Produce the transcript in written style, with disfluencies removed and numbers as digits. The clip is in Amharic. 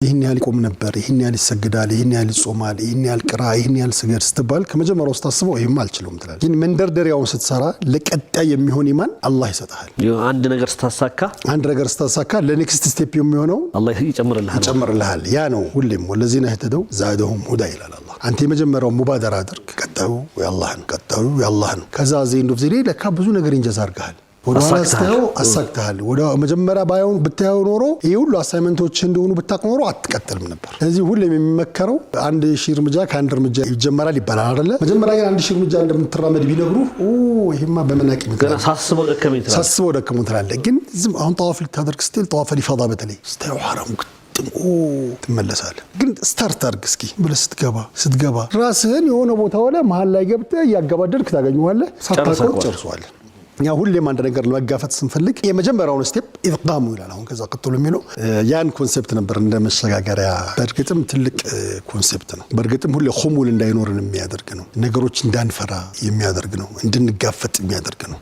ይሄን ያህል ቆም ነበር ይሄን ያህል ይሰግዳል ይሄን ያህል ጾማል ይሄን ያህል ቅራ ይሄን ያህል ስገድ ስትባል ከመጀመሪያው ስታስበው ይሄም አልችልም ትላለህ ግን መንደርደሪያውን ስትሰራ ለቀጣይ የሚሆን ኢማን አላህ ይሰጣል አንድ ነገር ስታሳካ ለኔክስት ስቴፕ የሚሆነው አላህ ይጨምርልሃል ያ ነው ሁሌም ወለዚና ህተደው ዛደሁም ሁዳ ይላል አላህ አንተ የመጀመሪያው ሙባደራ አድርግ ቀጣዩ ያላህ ነው ከዛ ዘይንዶ ዘዴ ለካ ብዙ ነገር እንጀዛ አርጋል ወዳስተው አሳክታል ወዳ መጀመሪያ ባይሆን ብታየው ኖሮ ይሁሉ አሳይመንቶች እንደሆኑ ብታቆኖሮ አትቀጥልም ነበር ስለዚህ ሁሌም የሚመከረው አንድ ሺህ እርምጃ ከአንድ እርምጃ ይጀመራል ይባላል አይደለ መጀመሪያ ግን አንድ ሺህ እርምጃ እንደምትራመድ ቢነግሩ ይሄማ በመናቂ ገና ሳስበው ደከመኝ ትላለህ ግን ዝም አሁን ጣዋፍ ልታደርግ ስትል ጣዋፍ ሊፈዳ በተለይ ስታየው حرام ትመለሳለህ ግን ስታርት አድርግ እስኪ ብለህ ስትገባ ራስህን የሆነ ቦታ ወለ መሃል ላይ ገብተህ ያጋባደርክ ታገኘዋለህ ሳታቆም ጨርሷል ያ ሁሌም አንድ ነገር ለመጋፈጥ ስንፈልግ የመጀመሪያውን ስቴፕ ኢቅዳሙ ይላል አሁን ከዛ ቀጥሎ የሚለው ያን ኮንሴፕት ነበር እንደመሸጋገሪያ በርግጥም ትልቅ ኮንሴፕት ነው በርግጥም ሁሌ ኹሙል እንዳይኖርን የሚያደርግ ነው ነገሮች እንዳንፈራ የሚያደርግ ነው እንድንጋፈጥ የሚያደርግ ነው